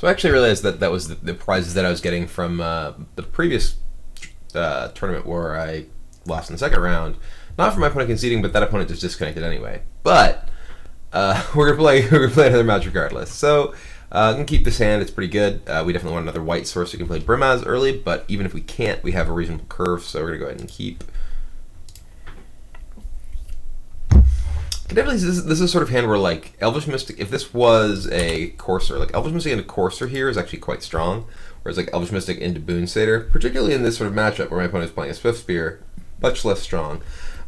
So I actually realized that that was the prizes that I was getting from the previous tournament where I lost in the second round. Not from my opponent conceding, but that opponent just disconnected anyway. But we're gonna play another match regardless. So I'm gonna keep this hand. It's pretty good. We definitely want another white source so we can play Brimaz early. But even if we can't, we have a reasonable curve. So we're gonna go ahead and keep. Definitely, this is sort of hand where like Elvish Mystic. If this was a Courser, like Elvish Mystic into Courser here is actually quite strong. Whereas like Elvish Mystic into Boon Satyr, particularly in this sort of matchup where my opponent is playing a Swift Spear, much less strong.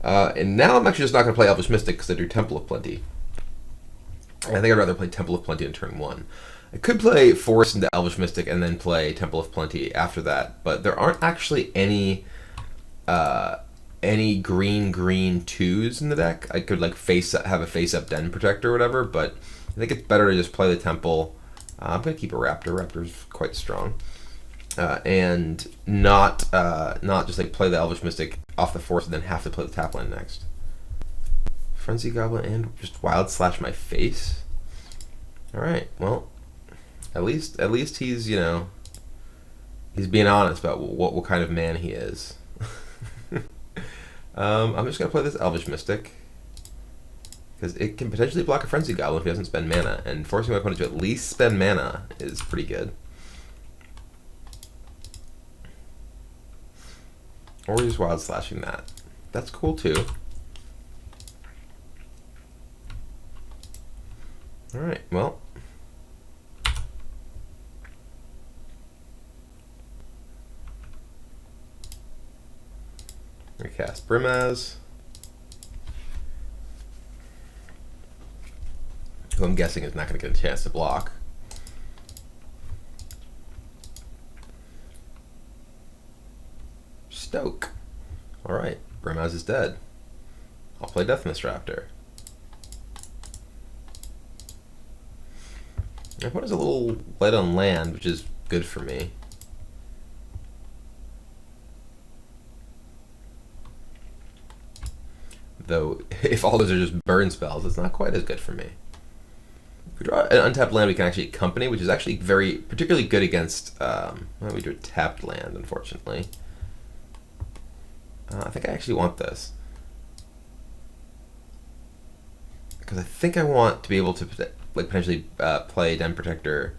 And now I'm actually just not going to play Elvish Mystic because I do Temple of Plenty. I think I'd rather play Temple of Plenty in turn 1. I could play Force into Elvish Mystic and then play Temple of Plenty after that, but there aren't actually any green 2s in the deck. I could like have a face up Den Protector or whatever, but I think it's better to just play the Temple. I'm going to keep a Raptor. Raptor's quite strong. And not just like play the Elvish Mystic off the Force and then have to play the tap land next. Frenzy Goblin and just Wild Slash my face. Alright, well, at least he's, you know, he's being honest about what kind of man he is. I'm just going to play this Elvish Mystic because it can potentially block a Frenzy Goblin if he doesn't spend mana, and forcing my opponent to at least spend mana is pretty good. Or just Wild Slashing that. That's cool too. Alright, well. We cast Brimaz, who I'm guessing is not going to get a chance to block. Stoke. Alright, Brimaz is dead. I'll play Deathmist Raptor. My opponent's a little light on land, which is good for me. Though, if all those are just burn spells, it's not quite as good for me. If we draw an untapped land, we can actually accompany, which is actually particularly good against, well, we drew a tapped land, unfortunately. I think I actually want this. Because I think I want to be able to like potentially play Den Protector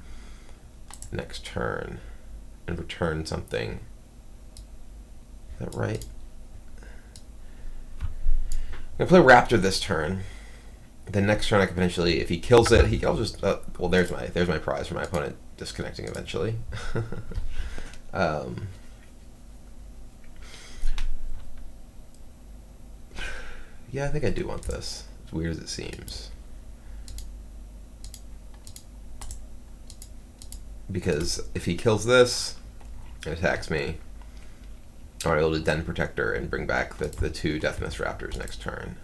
next turn and return something. Is that right? I'm going to play Raptor this turn. Then next turn I can potentially, if he kills it, I'll just, well, there's my prize for my opponent disconnecting eventually. Yeah, I think I do want this, as weird as it seems. Because if he kills this and attacks me, I'm able to Den Protector and bring back the 2 Deathmist Raptors next turn.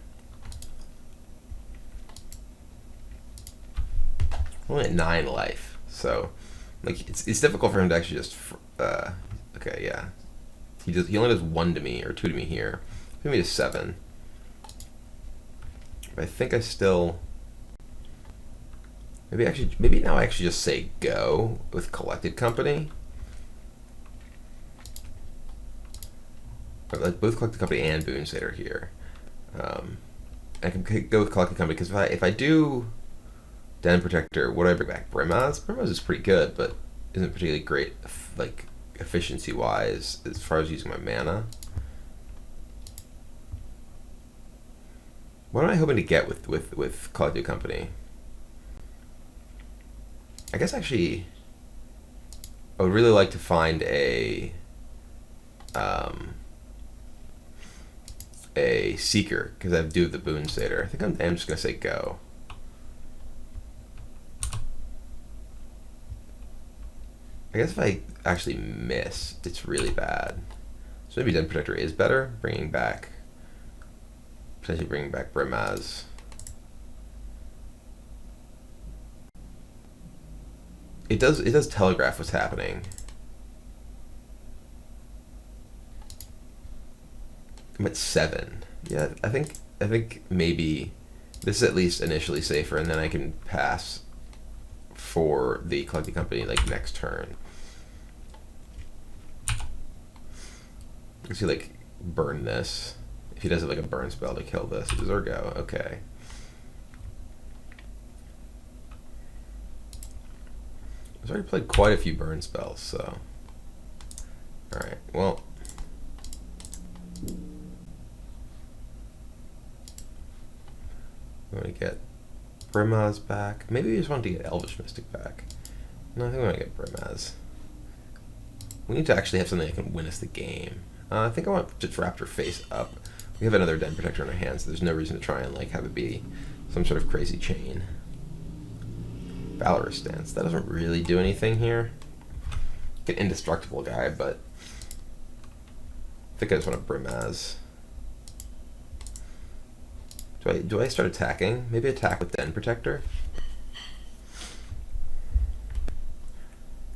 Only at 9 life, so like it's difficult for him to actually just. Okay, yeah, he only does 1 to me or 2 to me here. Maybe to 7. But I think I still. Maybe now I actually just say go with Collected Company. Like both Collected Company and Boon Satyr here. I can go with Collected Company because if I do Den Protector, what do I bring back? Brimaz? Brimaz is pretty good, but isn't particularly great, like efficiency wise, as far as using my mana. What am I hoping to get with Collected Company? I guess actually, I would really like to find a Seeker, because I do the Boon Satyr. I think I'm just going to say go. I guess if I actually miss, it's really bad. So maybe Den Protector is better, potentially bringing back Brimaz. It does telegraph what's happening. I'm at 7. Yeah, I think maybe this is at least initially safer, and then I can pass for the Collecting Company like next turn. Let's see, like burn this. If he does have like a burn spell to kill this, Zergo. Okay. I've already played quite a few burn spells, so. Alright, well. We want to get Brimaz back. Maybe we just want to get Elvish Mystic back. No, I think we want to get Brimaz. We need to actually have something that can win us the game. I think I want just Raptor face up. We have another Den Protector in our hands, so there's no reason to try and like have it be some sort of crazy chain. Valorous Stance. That doesn't really do anything here. An indestructible guy, but I think I just want to Brimaz. Do I start attacking? Maybe attack with Den Protector?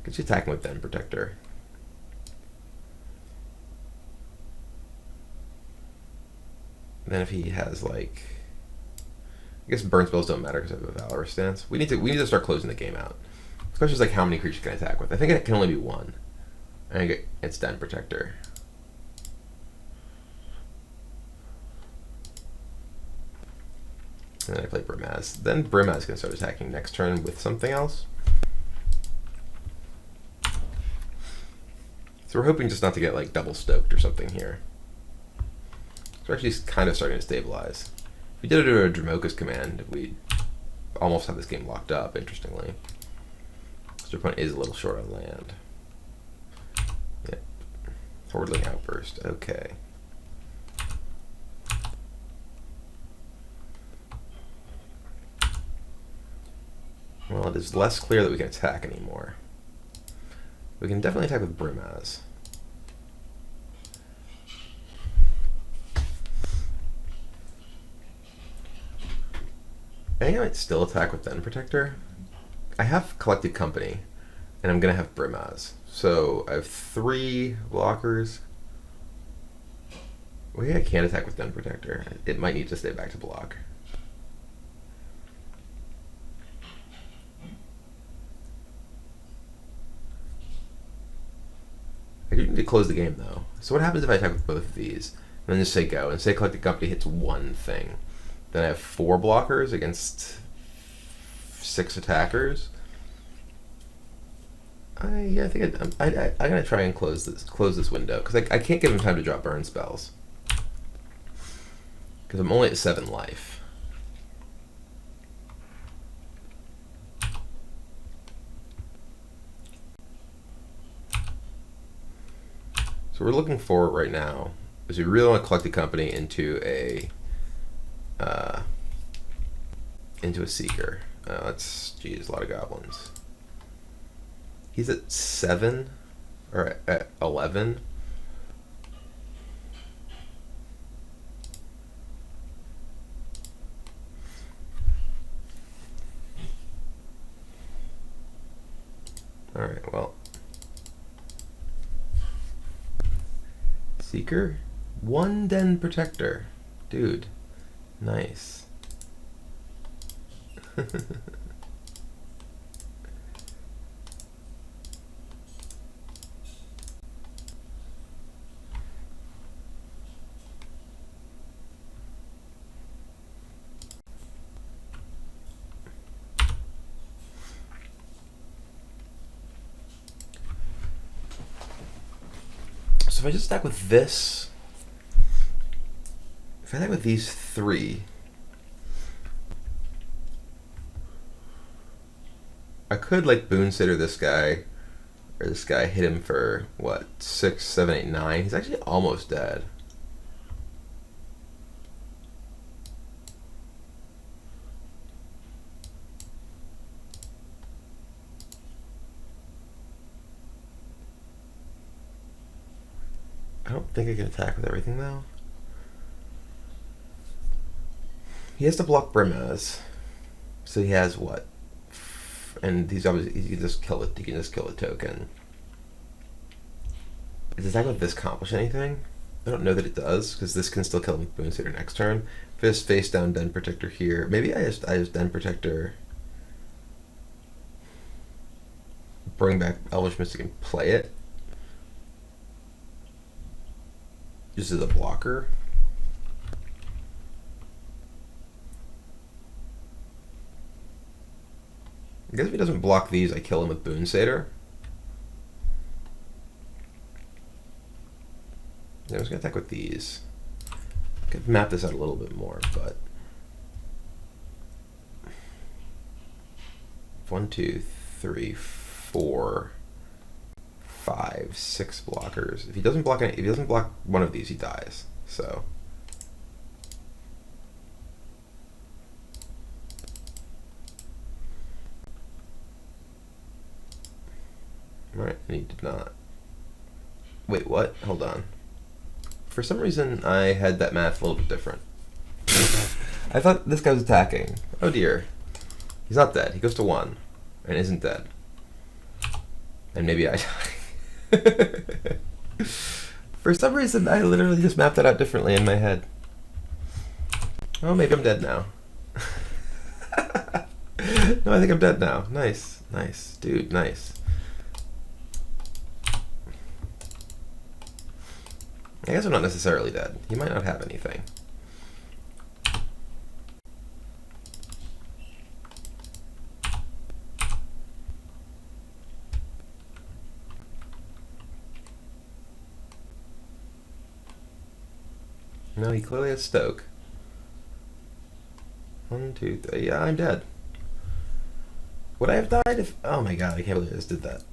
Get you attacking with Den Protector. Then if he has like, I guess burn spells don't matter because I have a Valorous Stance. We need to start closing the game out. Especially like how many creatures can I attack with. I think it can only be one. I think it's Den Protector. And then I play Brimaz. Then Brimaz can start attacking next turn with something else. So we're hoping just not to get like double stoked or something here. So we're actually kind of starting to stabilize. If we did it to a Dramoka's command, we'd almost have this game locked up, interestingly. So your opponent is a little short on land. Yep. Hordling Outburst, okay. Well, it is less clear that we can attack anymore. We can definitely attack with Brimaz. I think I might still attack with Den Protector. I have Collected Company, and I'm going to have Brimaz. So I have 3 blockers. Well, yeah, I can't attack with Den Protector. It might need to stay back to block. I do need to close the game, though. So what happens if I attack with both of these? And then just say go, and say Collected Company hits one thing. Then I have 4 blockers against 6 attackers. I think I'm gonna try and close this window because I can't give him time to drop burn spells because I'm only at 7 life. So we're looking for right now is we really want to collect the company into a Seeker. That's geez, a lot of goblins. He's at 7 or at 11. All right, well, Seeker, 1 Den Protector, dude, nice. So if I just attack with this, if I attack with these 3, I could like Boon Sitter this guy, or this guy, hit him for what, 6, 7, 8, 9. He's actually almost dead. I don't think I can attack with everything though. He has to block Brimaz, so he has what? And he's obviously he can just kill it. He can just kill a token. Does attack with this accomplish anything? I don't know that it does because this can still kill him with Boon Sitter next turn. Fist face down Den Protector here. Maybe I just Den Protector. bring back Elvish Mystic and play it. Just as a blocker. I guess if he doesn't block these, I kill him with Boon Satyr. Yeah, I was going to attack with these. I could map this out a little bit more, but... 1, 2, 3, 4, 5, 6 blockers. If he doesn't block any, if he doesn't block one of these, he dies. So... Alright, and he did not. Wait, what? Hold on. For some reason, I had that math a little bit different. I thought this guy was attacking. Oh dear. He's not dead. He goes to 1 and isn't dead. And maybe I die. For some reason, I literally just mapped that out differently in my head. Oh, maybe I'm dead now. No, I think I'm dead now. Nice. Nice. Dude, nice. I guess I'm not necessarily dead. He might not have anything. No, he clearly has Stoke. 1, 2, 3. Yeah, I'm dead. Would I have died if... Oh my god, I can't believe I just did that.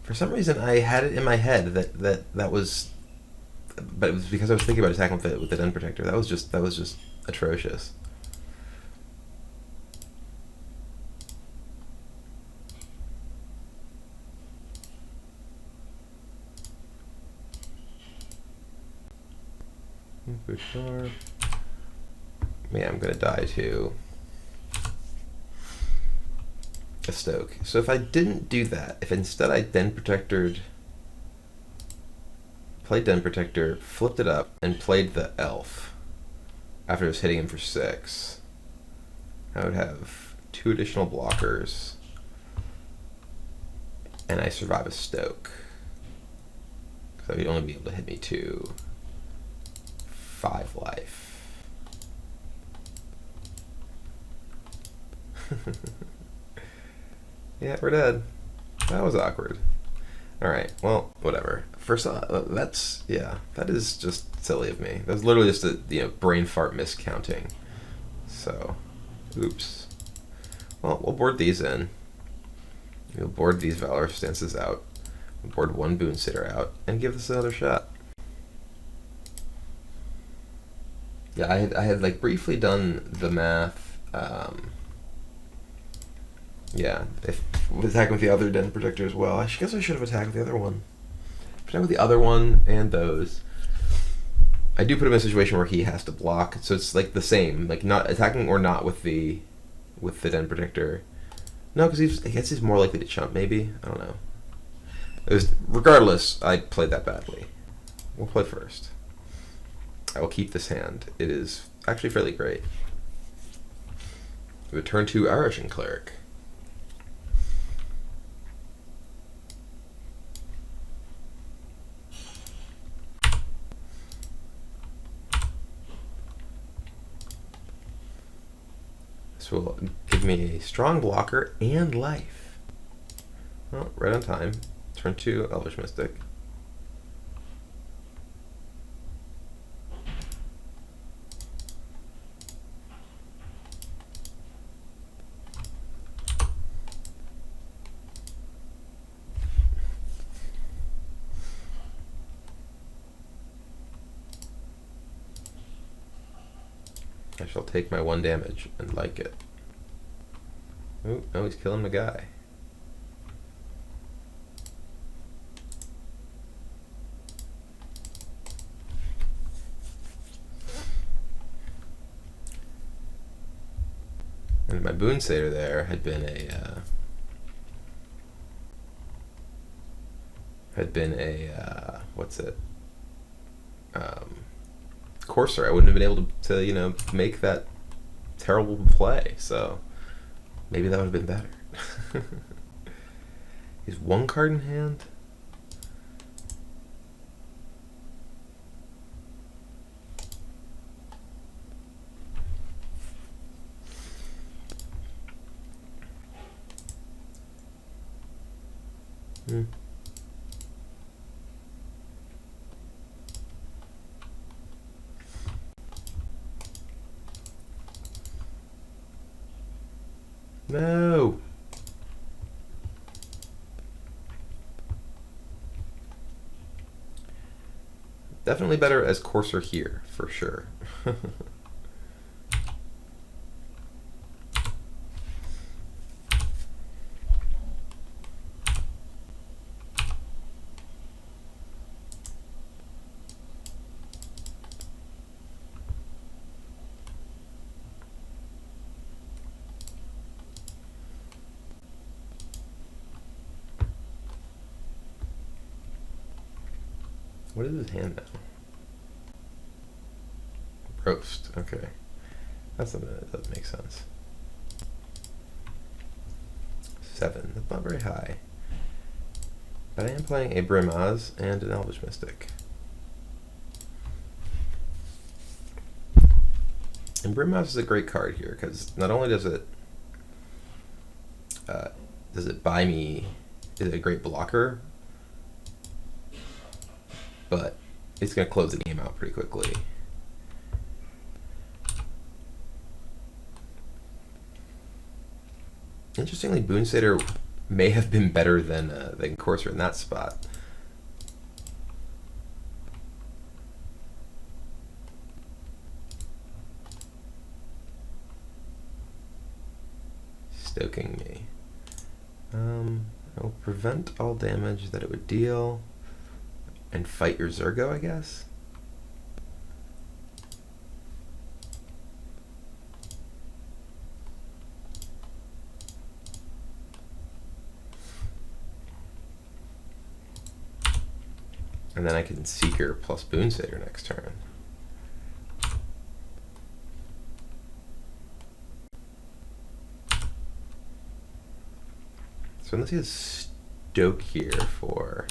For some reason, I had it in my head that was... But it was because I was thinking about attacking with the Den Protector. That was just atrocious. For sure. Yeah, I'm gonna die to a Stoke. So if I didn't do that, if instead I Den Protectored, played Den Protector, flipped it up, and played the Elf after I was hitting him for 6, I would have 2 additional blockers, and I survive a Stoke. So he'd only be able to hit me 2. 5 life. Yeah, we're dead. That was awkward. Alright, well, whatever. First, that's, yeah, that is just silly of me. That was literally just a, brain fart miscounting. So, oops. Well, we'll board these in. We'll board these Valor Stances out. We'll board 1 Boon Satyr out, and give this another shot. Yeah, I had like briefly done the math. Yeah, if attacking with the other Den Protector as well. I guess I should have attacked with the other one. Attack with the other one and those. I do put him in a situation where he has to block, so it's like the same, like not attacking or not with the Den Protector. No, because I guess he's more likely to chump. Maybe, I don't know. Regardless, I played that badly. We'll play first. I will keep this hand. It is actually fairly great. We would turn to Arishan Cleric. This will give me a strong blocker and life. Well, right on time. Turn to Elvish Mystic. I shall take my 1 damage and like it. Oh, no, he's killing the guy. And my Boon Satyr there had been a what's it? Courser. I wouldn't have been able to make that terrible play. So maybe that would have been better. He's one card in hand. No. Definitely better as Courser here, for sure. What is his hand now? Roast. Okay. That's something that doesn't make sense. 7. That's not very high. But I am playing a Brimaz and an Elvish Mystic. And Brimaz is a great card here because not only does it buy me, is it a great blocker, but it's going to close the game out pretty quickly. Interestingly, Boonsater may have been better than Courser in that spot. Stoking me. I will prevent all damage that it would deal and fight your Zergo, I guess. And then I can Seeker plus Boonsater next turn. So unless he has Stoke here for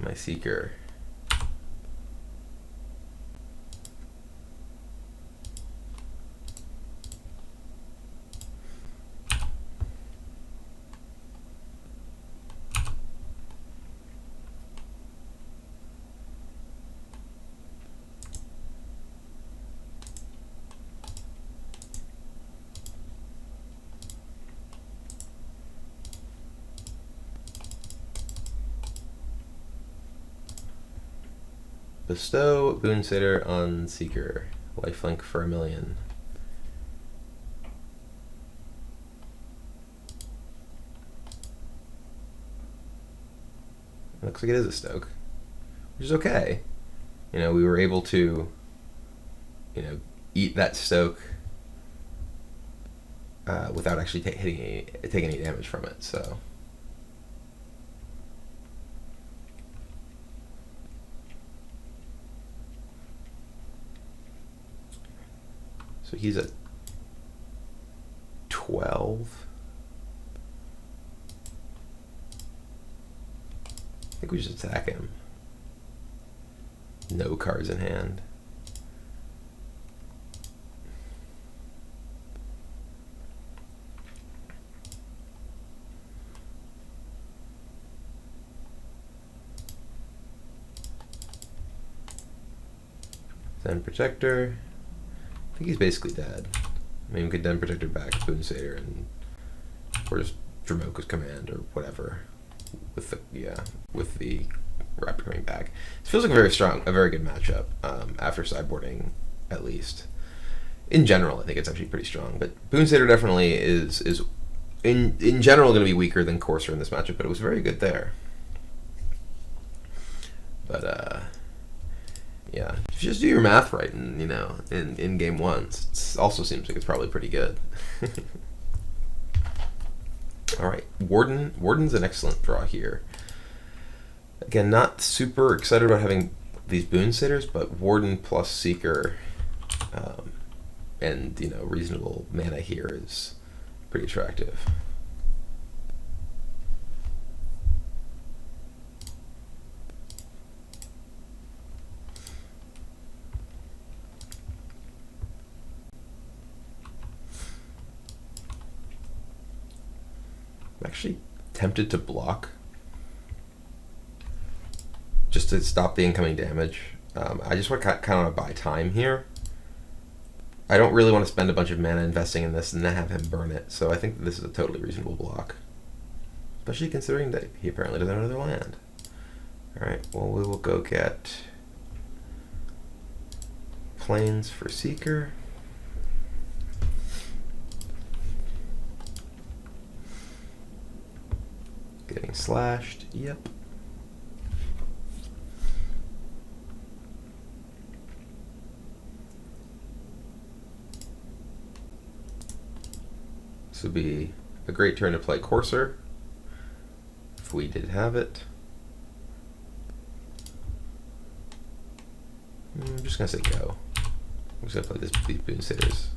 my Seeker. Bestow Boonsater on Seeker. Lifelink for 1,000,000. Looks like it is a Stoke, which is okay. You know, we were able to, eat that Stoke without actually taking any damage from it. So. So he's at 12. I think we just attack him. No cards in hand. Then Protector. I think he's basically dead. I mean, we could then Protector back Boonsater and or just Dramoka's Command or whatever with the Raptor coming back. It feels like a very good matchup after sideboarding, at least. In general, I think it's actually pretty strong. But Boonsater definitely is in general going to be weaker than Courser in this matchup, but it was very good there. But yeah, if you just do your math right, and in game one, it also seems like it's probably pretty good. All right, Warden's an excellent draw here. Again, not super excited about having these Boonsaters, but Warden plus Seeker, and reasonable mana here is pretty attractive. I'm actually tempted to block just to stop the incoming damage. I just want to kind of buy time here. I don't really want to spend a bunch of mana investing in this and then have him burn it, so I think this is a totally reasonable block. Especially considering that he apparently doesn't have another land. Alright, well, we will go get Plains for Seeker. Getting slashed, yep. This would be a great turn to play Courser, if we did have it. I'm just gonna say go. I'm just gonna play these Boon Sitters.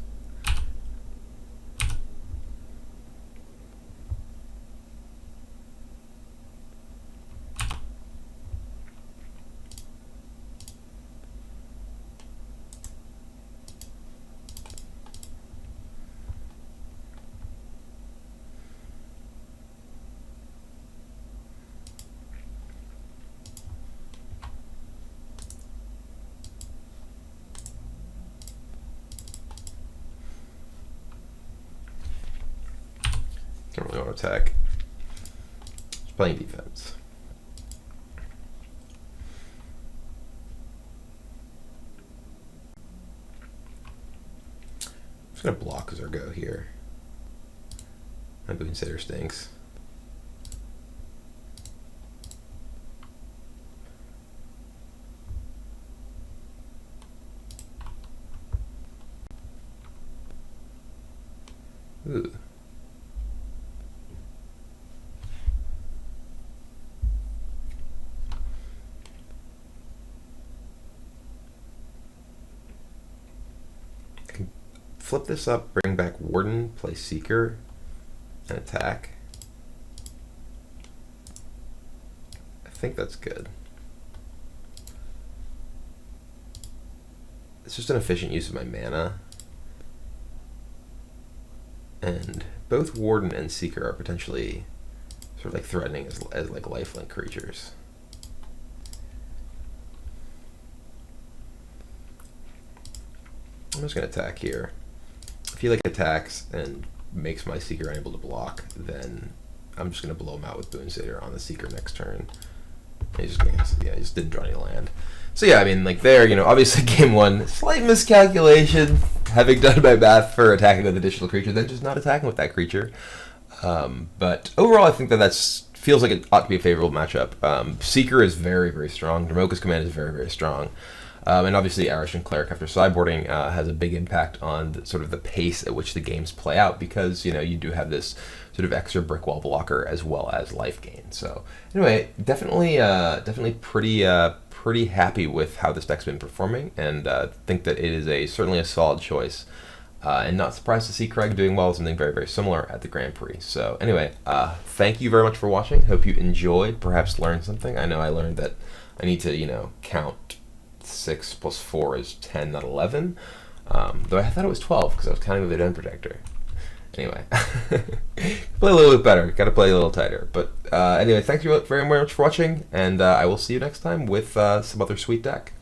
Don't really want to attack. Just playing defense. I'm just gonna block as our go here. My Boon Sitter stinks. Ooh. Flip this up, bring back Warden, play Seeker, and attack. I think that's good. It's just an efficient use of my mana. And both Warden and Seeker are potentially sort of like threatening as like lifelink creatures. I'm just gonna attack here. If he like attacks and makes my Seeker unable to block, then I'm just gonna blow him out with Boon Sitter on the Seeker next turn. And he's just gonna, yeah, he just didn't draw any land. So yeah, I mean, like there, you know, obviously game one, slight miscalculation, having done my math for attacking an additional creature, then just not attacking with that creature. But overall, I think that feels like it ought to be a favorable matchup. Seeker is very, very strong. Dromoka's Command is very, very strong. And obviously, Arish and Cleric after sideboarding has a big impact on sort of the pace at which the games play out, because you know you do have this sort of extra brick wall blocker as well as life gain. So anyway, definitely pretty happy with how this deck's been performing, and think that it is certainly a solid choice. And not surprised to see Craig doing well with something very, very similar at the Grand Prix. So anyway, thank you very much for watching. Hope you enjoyed, perhaps learned something. I know I learned that I need to, you know, count 6 plus 4 is 10, not 11. Though I thought it was 12 because I was counting with the Den Protector. Anyway, play a little bit better. Got to play a little tighter. But anyway, thank you very much for watching, and I will see you next time with some other sweet deck.